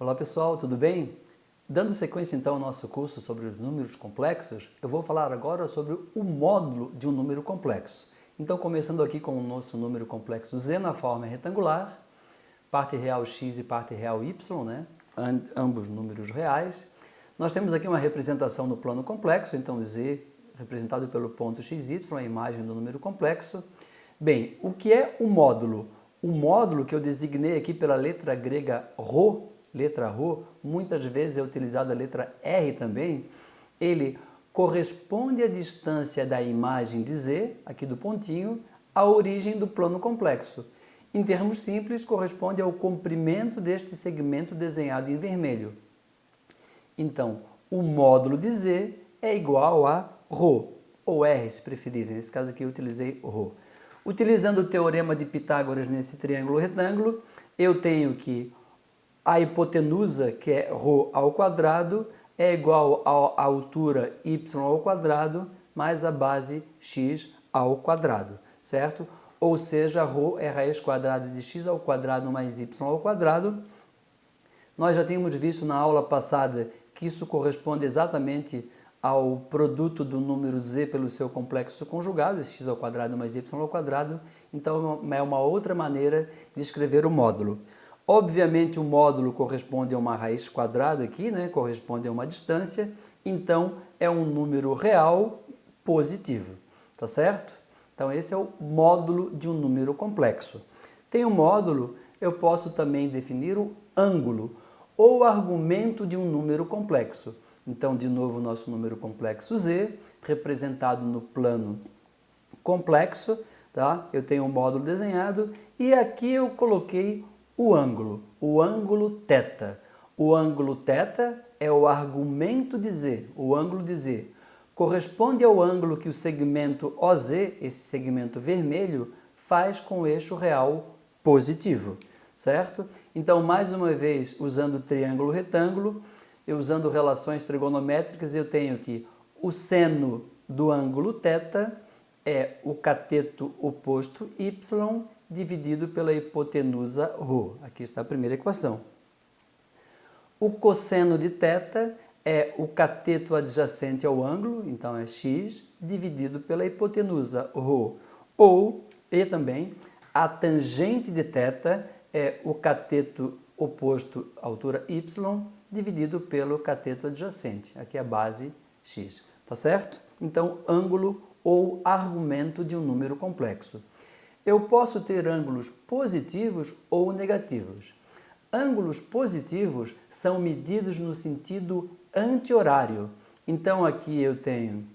Olá pessoal, tudo bem? Dando sequência então ao nosso curso sobre os números complexos, eu vou falar agora sobre o módulo de um número complexo. Então, começando aqui com o nosso número complexo z na forma retangular, parte real x e parte real y, né? Ambos números reais. Nós temos aqui uma representação no plano complexo, então z representado pelo ponto xy, a imagem do número complexo. Bem, o que é o módulo? O módulo que eu designei aqui pela letra grega ρ, letra ρ, muitas vezes é utilizada a letra R também, ele corresponde à distância da imagem de z, aqui do pontinho, à origem do plano complexo. Em termos simples, corresponde ao comprimento deste segmento desenhado em vermelho. Então, o módulo de z é igual a ρ, ou R se preferirem, nesse caso aqui eu utilizei ρ. Utilizando o teorema de Pitágoras nesse triângulo retângulo, eu tenho que a hipotenusa, que é ρ ao quadrado, é igual à altura y ao quadrado mais a base x ao quadrado, certo? Ou seja, ρ é raiz quadrada de x ao quadrado mais y ao quadrado. Nós já tínhamos visto na aula passada que isso corresponde exatamente ao produto do número z pelo seu complexo conjugado, x ao quadrado mais y ao quadrado. Então, é uma outra maneira de escrever o módulo. Obviamente, o módulo corresponde a uma raiz quadrada aqui, né? Corresponde a uma distância, então é um número real positivo, tá certo? Então, esse é o módulo de um número complexo. Tem um módulo, eu posso também definir o ângulo ou argumento de um número complexo. Então, de novo, o nosso número complexo z, representado no plano complexo, tá? Eu tenho um módulo desenhado e aqui eu coloquei o ângulo θ. O ângulo θ é o argumento de z, o ângulo de z. Corresponde ao ângulo que o segmento OZ, esse segmento vermelho, faz com o eixo real positivo, certo? Então, mais uma vez, usando o triângulo retângulo, usando relações trigonométricas, eu tenho que o seno do ângulo θ é o cateto oposto y dividido pela hipotenusa ρ. Aqui está a primeira equação. O cosseno de θ é o cateto adjacente ao ângulo, então é x, dividido pela hipotenusa ρ. E também, a tangente de θ é o cateto oposto à altura y, dividido pelo cateto adjacente. Aqui é a base x, tá certo? Então, ângulo ou argumento de um número complexo. Eu posso ter ângulos positivos ou negativos. Ângulos positivos são medidos no sentido anti-horário. Então, aqui eu tenho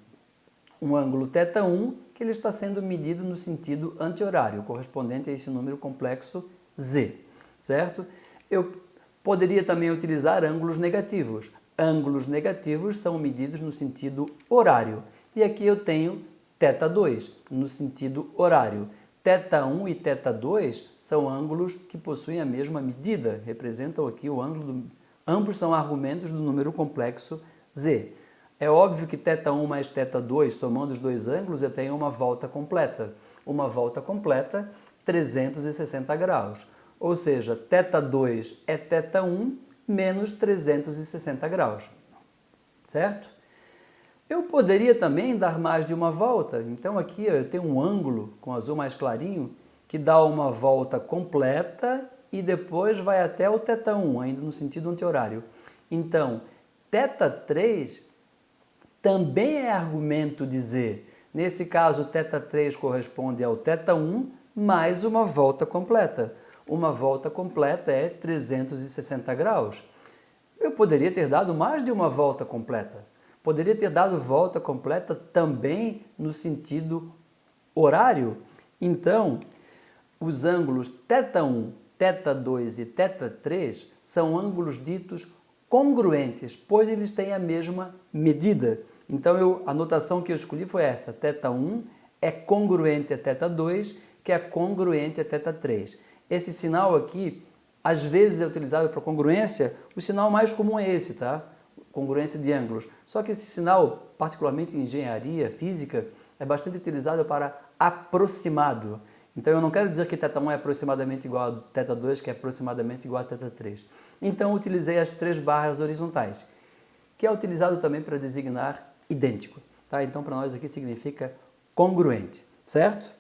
um ângulo θ1, que ele está sendo medido no sentido anti-horário, correspondente a esse número complexo z, certo? Eu poderia também utilizar ângulos negativos. Ângulos negativos são medidos no sentido horário. E aqui eu tenho θ2, no sentido horário. θ1 e θ2 são ângulos que possuem a mesma medida, representam aqui o ângulo, ambos são argumentos do número complexo z. É óbvio que θ1 mais θ2, somando os dois ângulos, eu tenho uma volta completa. Uma volta completa, 360 graus. Ou seja, θ2 é θ1 menos 360 graus, certo? Eu poderia também dar mais de uma volta. Então, aqui eu tenho um ângulo com azul mais clarinho que dá uma volta completa e depois vai até o θ1, ainda no sentido anti-horário. Então, θ3 também é argumento de z. Nesse caso, θ3 corresponde ao θ1 mais uma volta completa. Uma volta completa é 360 graus. Eu poderia ter dado mais de uma volta completa. Poderia ter dado volta completa também no sentido horário. Então, os ângulos θ1, θ2 e θ3 são ângulos ditos congruentes, pois eles têm a mesma medida. Então, a notação que eu escolhi foi essa. θ1 é congruente a θ2, que é congruente a θ3. Esse sinal aqui, às vezes é utilizado para congruência, o sinal mais comum é esse, tá? Congruência de ângulos. Só que esse sinal, particularmente em engenharia física, é bastante utilizado para aproximado. Então eu não quero dizer que θ1 é aproximadamente igual a θ2, que é aproximadamente igual a θ3. Então eu utilizei as 3 barras horizontais, que é utilizado também para designar idêntico. Tá? Então para nós aqui significa congruente, certo?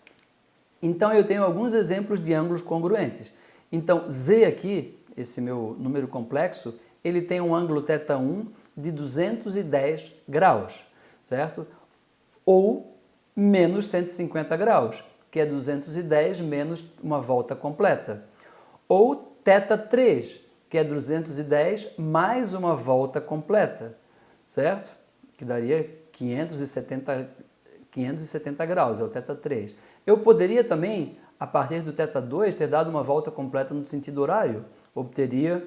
Então eu tenho alguns exemplos de ângulos congruentes. Então Z aqui, esse meu número complexo, ele tem um ângulo θ1 de 210 graus, certo? Ou menos 150 graus, que é 210 menos uma volta completa. Ou θ3, que é 210 mais uma volta completa, certo? Que daria 570 graus, é o θ3. Eu poderia também, a partir do θ2, ter dado uma volta completa no sentido horário. Obteria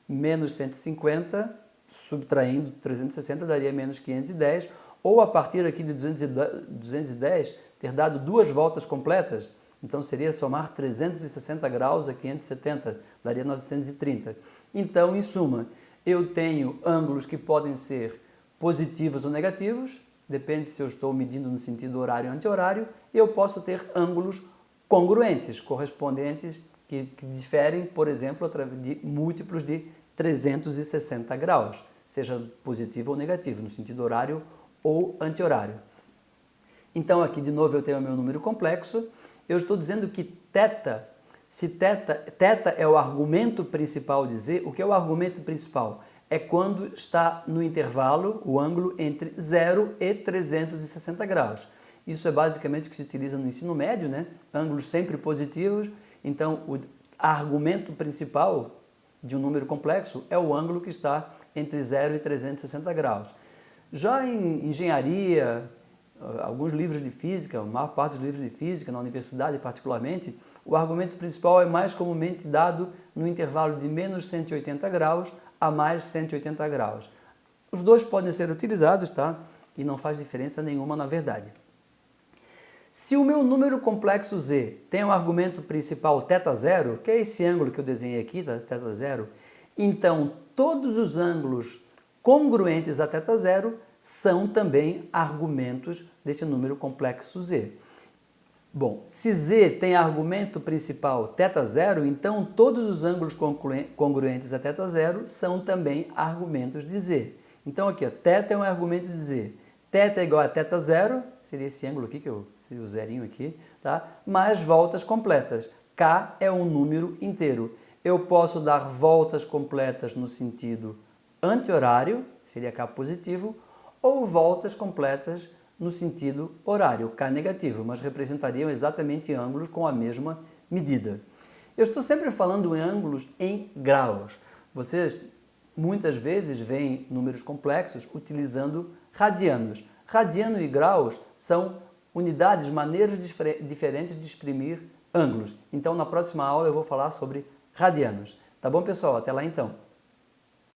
menos 150, subtraindo 360, daria menos 510, ou a partir aqui de 210, ter dado 2 voltas completas, então seria somar 360 graus a 570, daria 930. Então, em suma, eu tenho ângulos que podem ser positivos ou negativos, depende se eu estou medindo no sentido horário ou anti-horário, e eu posso ter ângulos congruentes, correspondentes, que diferem, por exemplo, de múltiplos de 360 graus, seja positivo ou negativo, no sentido horário ou anti-horário. Então aqui de novo eu tenho o meu número complexo, eu estou dizendo que se θ é o argumento principal de Z, o que é o argumento principal? É quando está no intervalo, o ângulo entre 0 e 360 graus. Isso é basicamente o que se utiliza no ensino médio, né? Ângulos sempre positivos, então o argumento principal de um número complexo é o ângulo que está entre 0 e 360 graus. Já em engenharia, alguns livros de física, a maior parte dos livros de física, na universidade particularmente, o argumento principal é mais comumente dado no intervalo de menos 180 graus a mais 180 graus. Os dois podem ser utilizados, tá? E não faz diferença nenhuma na verdade. Se o meu número complexo Z tem um argumento principal θ0, que é esse ângulo que eu desenhei aqui, tá? θ0, então todos os ângulos congruentes a θ0 são também argumentos desse número complexo Z. Bom, se Z tem argumento principal θ0, então todos os ângulos congruentes a θ0 são também argumentos de Z. Então aqui, ó, θ é um argumento de Z. θ é igual a θ0, seria esse ângulo aqui, seria o zerinho aqui, tá? Mais voltas completas. K é um número inteiro. Eu posso dar voltas completas no sentido anti-horário, seria K positivo, ou voltas completas no sentido horário, K negativo, mas representariam exatamente ângulos com a mesma medida. Eu estou sempre falando em ângulos em graus. Vocês muitas vezes veem números complexos utilizando radianos. Radiano e graus são unidades, maneiras diferentes de exprimir ângulos. Então, na próxima aula eu vou falar sobre radianos. Tá bom, pessoal? Até lá então.